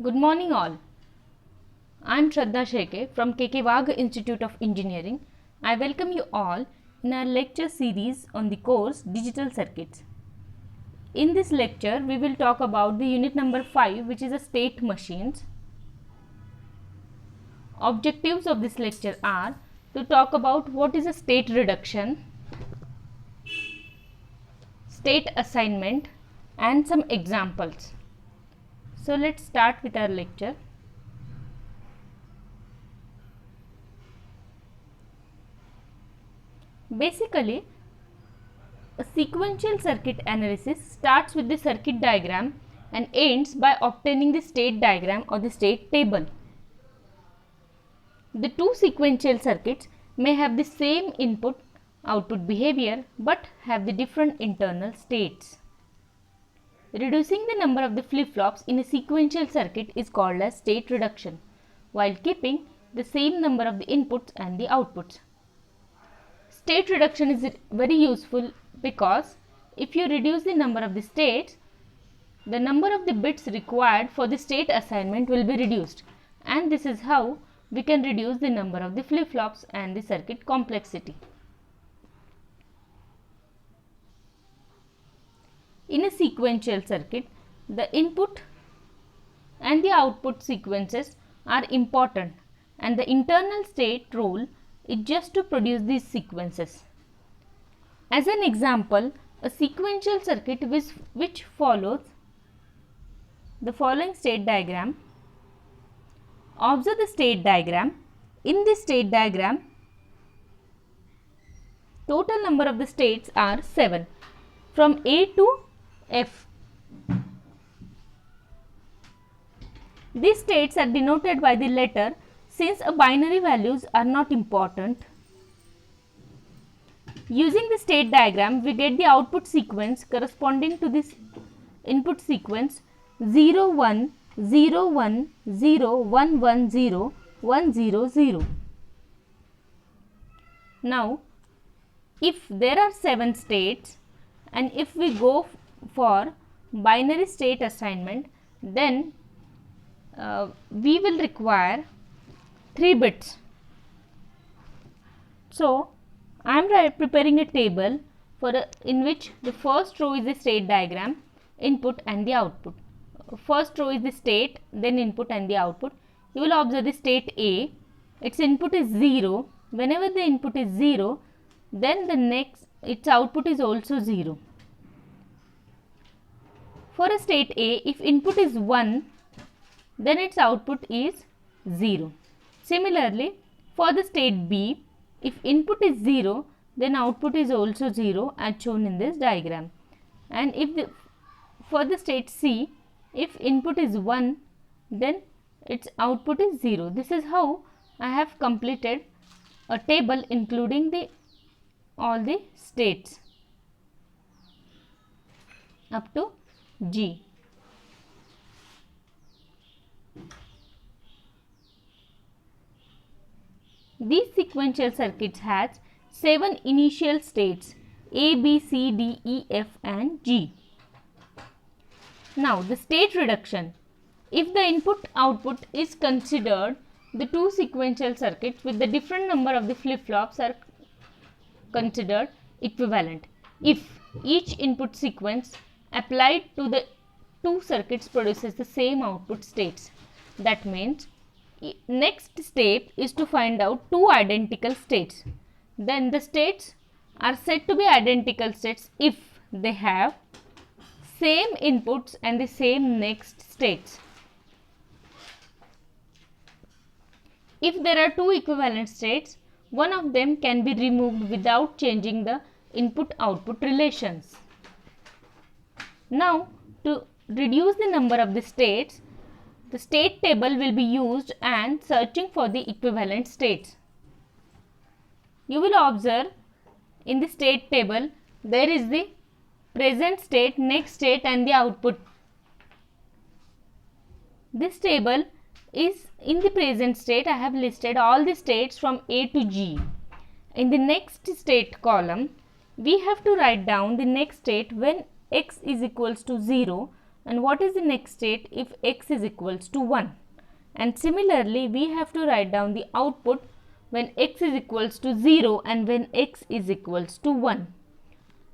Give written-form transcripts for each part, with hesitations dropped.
Good morning all. I am Shraddha Sheke from KK Wagh Institute of Engineering. I welcome you all in our lecture series on the course Digital Circuits. In this lecture, we will talk about the unit number 5, which is a state machines. Objectives of this lecture are to talk about what is a state reduction, state assignment and some examples. So let's start with our lecture. Basically, a sequential circuit analysis starts with the circuit diagram and ends by obtaining the state diagram or the state table. The two sequential circuits may have the same input-output behavior but have the different internal states. Reducing the number of the flip-flops in a sequential circuit is called as state reduction, while keeping the same number of the inputs and the outputs. State reduction is very useful because if you reduce the number of the states, the number of the bits required for the state assignment will be reduced, and this is how we can reduce the number of the flip-flops and the circuit complexity. In a sequential circuit, the input and the output sequences are important, and the internal state role is just to produce these sequences. As an example, a sequential circuit which follows the following state diagram. Observe the state diagram. In this state diagram, total number of the states are 7 from A to F. These states are denoted by the letter since binary values are not important. Using the state diagram, we get the output sequence corresponding to this input sequence 0 1 0 1 0 1 1 0 1 0 0. Now, if there are 7 states and if we go for binary state assignment, then we will require 3 bits. So, I am preparing a table in which the first row is the state diagram, input and the output. First row is the state, then input and the output. You will observe the state A, its input is 0. Whenever the input is 0, then its output is also 0. For a state A, if input is 1, then its output is 0. Similarly, for the state B, if input is 0, then output is also 0 as shown in this diagram. And for the state C, if input is 1, then its output is 0. This is how I have completed a table including all the states up to G. These sequential circuits has 7 initial states A, B, C, D, E, F and G. Now the state reduction. If the input output is considered, the two sequential circuits with the different number of the flip-flops are considered equivalent. If each input sequence applied to the two circuits produces the same output states, that means next step is to find out two identical states. Then the states are said to be identical states if they have same inputs and the same next states. If there are two equivalent states, one of them can be removed without changing the input-output relations. Now, to reduce the number of the states, the state table will be used and searching for the equivalent states. You will observe in the state table there is the present state, next state and the output. This table is in the present state. I have listed all the states from A to G. In the next state column, we have to write down the next state when x is equals to 0, And what is the next state if x is equals to 1? And similarly, we have to write down the output when x is equals to 0 and when x is equals to 1.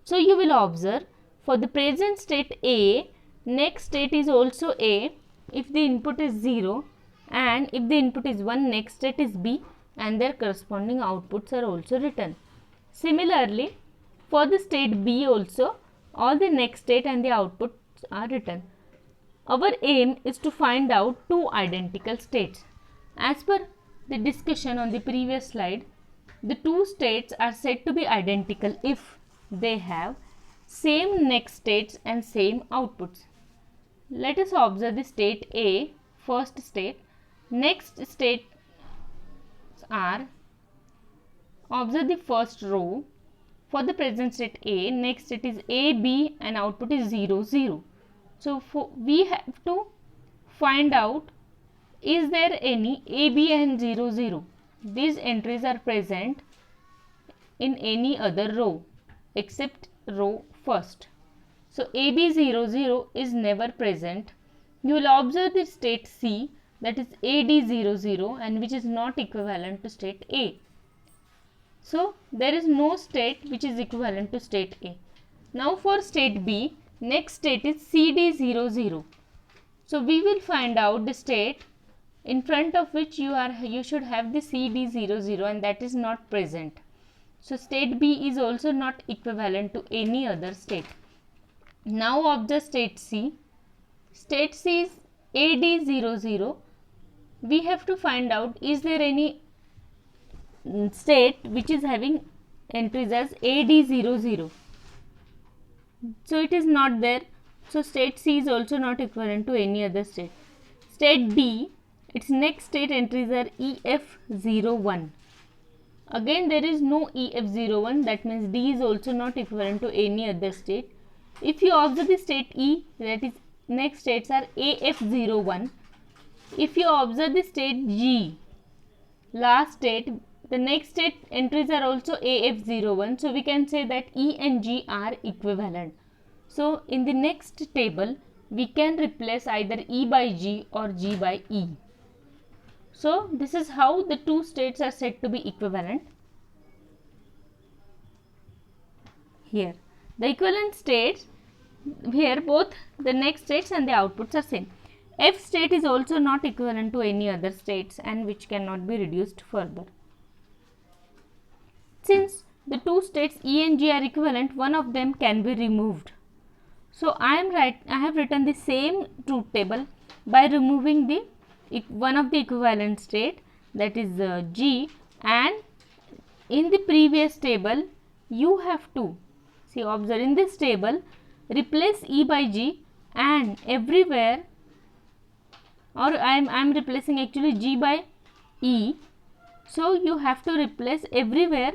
So you will observe for the present state A, next state is also A if the input is 0, and if the input is 1, next state is B, and their corresponding outputs are also written. Similarly, for the state B also, all the next state and the outputs are written. Our aim is to find out two identical states. As per the discussion on the previous slide, the two states are said to be identical if they have same next states and same outputs. Let us observe the state A, first state. Next states are, observe the first row. For the present state A, next state is A, B, and output is 0, 0. So we have to find out, is there any A, B and 0, 0. These entries are present in any other row except row first. So AB 0, 0 is never present. You will observe the state C, that is AD 0, 0, and which is not equivalent to state A. So there is no state which is equivalent to state A. Now for state B, next state is CD 0, 0. So we will find out the state in front of which you should have the CD 0, 0, and that is not present. So state B is also not equivalent to any other state. Now observe state C. State C is AD 0, 0. We have to find out, is there any state which is having entries as AD 0, 0. So it is not there. So state C is also not equivalent to any other state. State D, its next state entries are EF 0, 1. Again there is no EF 0, 1, that means D is also not equivalent to any other state. If you observe the state E, that is next states are AF 0, 1. If you observe the state G, last state, the next state entries are also AF 0, 1. So we can say that E and G are equivalent. So in the next table, we can replace either E by G or G by E. So this is how the two states are said to be equivalent. Here, the equivalent states, here both the next states and the outputs are same. F state is also not equivalent to any other states and which cannot be reduced further. Since the two states E and G are equivalent, one of them can be removed. So I have written the same truth table by removing the one of the equivalent state, that is G, and in the previous table you have to see, observe in this table, replace E by G, and everywhere, or I am replacing actually G by E. So you have to replace everywhere,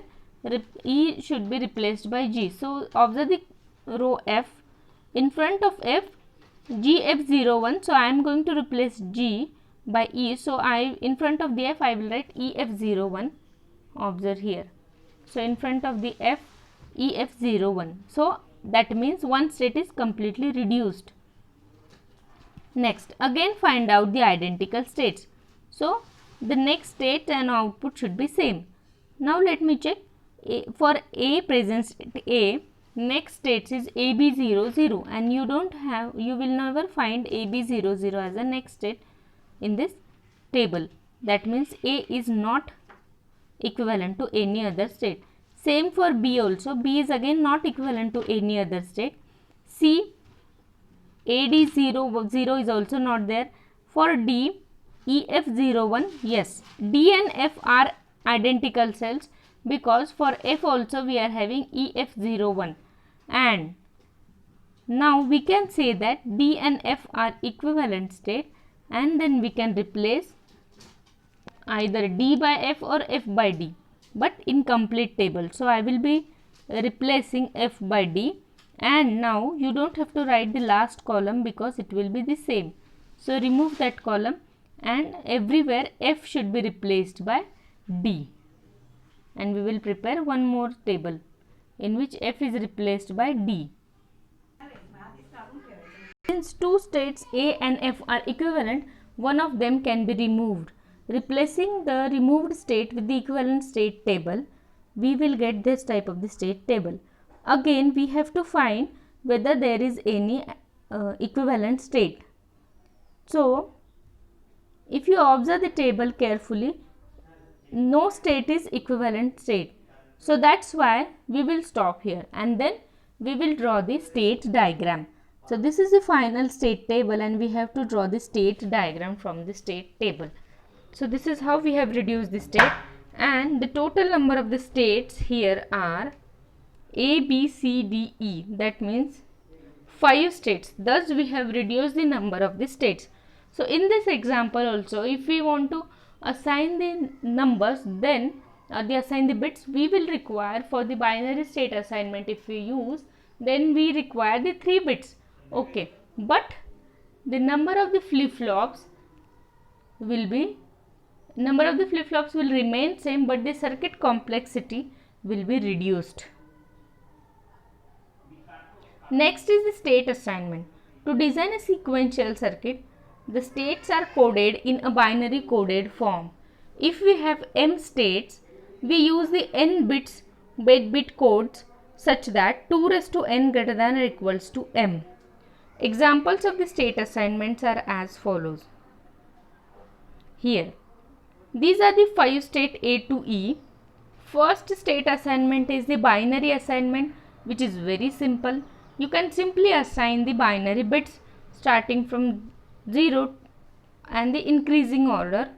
E should be replaced by G. So observe the row F. In front of F, GF 0, 1. So I am going to replace G by E. So in front of the F I will write EF 0, 1. Observe here. So in front of the F, EF 0, 1. So that means one state is completely reduced. Next, again find out the identical states. So the next state and output should be same. Now let me check. For A, present state A, next state is AB 0, 0, and you will never find AB 0, 0 as a next state in this table. That means A is not equivalent to any other state. Same for B also. B is again not equivalent to any other state. C, AD 0, 0 is also not there. For D, EF 0, 1, yes. D and F are identical cells, because for F also we are having EF 0, 1, and now we can say that D and F are equivalent state, and then we can replace either D by F or F by D, but in complete table. So I will be replacing F by D, and now you don't have to write the last column because it will be the same. So remove that column, and everywhere F should be replaced by D. And we will prepare one more table in which F is replaced by D. Since two states A and F are equivalent, one of them can be removed. Replacing the removed state with the equivalent state table, we will get this type of the state table. Again, we have to find whether there is any equivalent state. So, if you observe the table carefully, no state is equivalent state. So, that's why we will stop here and then we will draw the state diagram. So, this is the final state table and we have to draw the state diagram from the state table. So, this is how we have reduced the state, and the total number of the states here are A, B, C, D, E. That means 5 states. Thus, we have reduced the number of the states. So, in this example also, if we want to assign the numbers, then assign the bits, we will require for the binary state assignment, if we use, then we require the 3 bits. Okay, but the number of the flip-flops will remain same, but the circuit complexity will be reduced. Next is the state assignment. To design a sequential circuit, the states are coded in a binary coded form. If we have m states, we use the n bits bit codes such that 2 raised to n greater than or equals to m. Examples of the state assignments are as follows. Here, these are the 5 state A to E. First state assignment is the binary assignment, which is very simple. You can simply assign the binary bits starting from 0 and the increasing order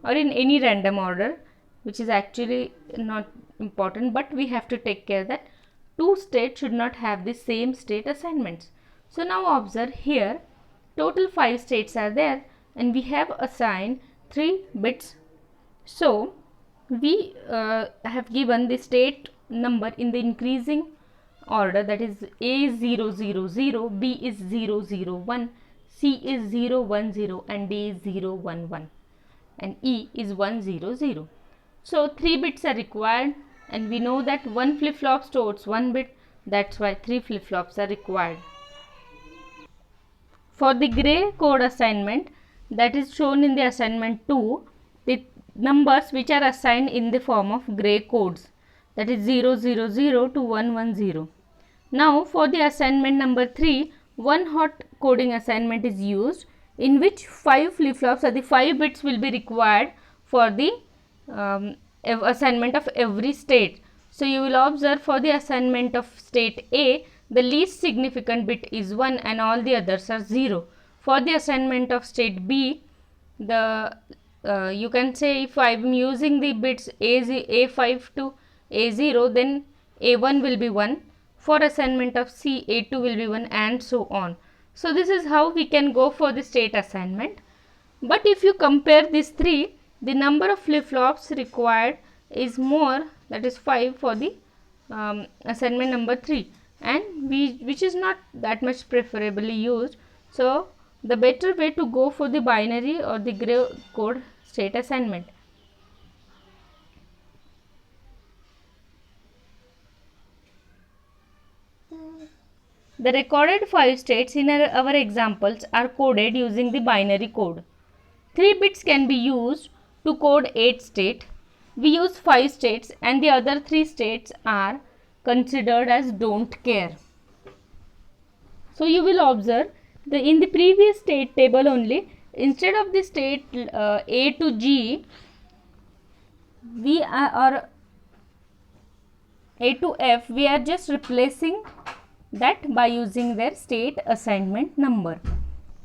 or in any random order, which is actually not important, but we have to take care that 2 states should not have the same state assignments. So now observe here, total 5 states are there and we have assigned 3 bits. So we have given the state number in the increasing order, that is A 0 0 0, B is 0 0 1, C is 0 1 0 and D is 0 1 1 and E is 1 0 0. So 3 bits are required and we know that one flip-flop stores 1 bit, that's why 3 flip-flops are required. For the gray code assignment, that is shown in the assignment 2, the numbers which are assigned in the form of gray codes, that is 0 0 0 to 1 1 0. Now for the assignment number 3, one hot coding assignment is used, in which 5 flip-flops or the 5 bits will be required for the assignment of every state. So you will observe for the assignment of state A, the least significant bit is 1 and all the others are 0. For the assignment of state B, you can say if I am using the bits A5 to A0, then A1 will be 1. For assignment of C, A2 will be 1 and so on. So this is how we can go for the state assignment. But if you compare these 3, the number of flip-flops required is more, that is 5 for the assignment number 3, and which is not that much preferably used. So the better way to go for the binary or the gray code state assignment. The recorded 5 states in our examples are coded using the binary code. 3 bits can be used to code 8 states. We use 5 states and the other 3 states are considered as don't care. So you will observe in the previous state table only, instead of the state A to G, or A to F, we are just replacing that by using their state assignment number.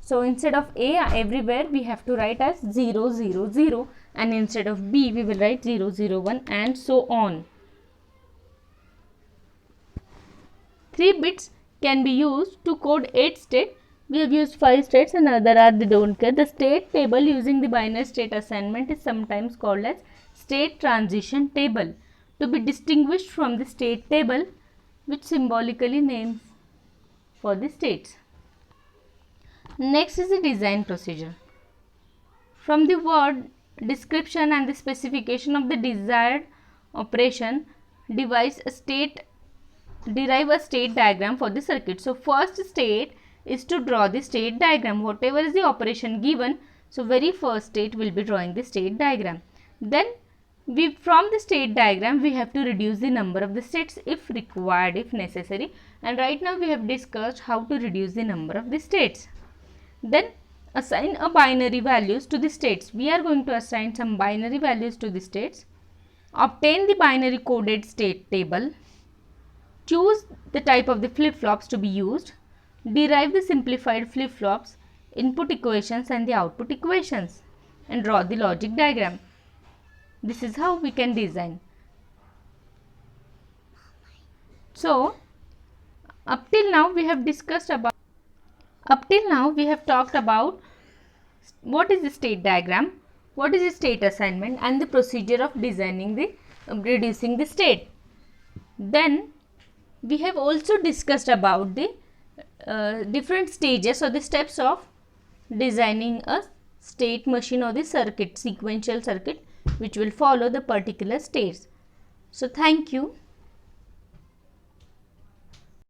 So instead of A, everywhere we have to write as 0 0 0, and instead of B we will write 0 0 1 and so on. 3 bits can be used to code 8 states. We have used 5 states and other are the don't care. The state table using the binary state assignment is sometimes called as state transition table, to be distinguished from the state table, which symbolically names for the states. Next is the design procedure. From the word description and the specification of the desired operation, derive a state diagram for the circuit. So first state is to draw the state diagram. Whatever is the operation given, so very first state will be drawing the state diagram. Then from the state diagram we have to reduce the number of the states if required, if necessary, and right now we have discussed how to reduce the number of the states. Then assign a binary values to the states. We are going to assign some binary values to the states. Obtain the binary coded state table. Choose the type of the flip-flops to be used. Derive the simplified flip-flops, input equations and the output equations, and draw the logic diagram. This is how we can design. So, up till now we have talked about what is the state diagram, what is the state assignment, and the procedure of designing the reducing the state. Then we have also discussed about the different stages or the steps of designing a state machine or the circuit, sequential circuit, which will follow the particular states. So thank you.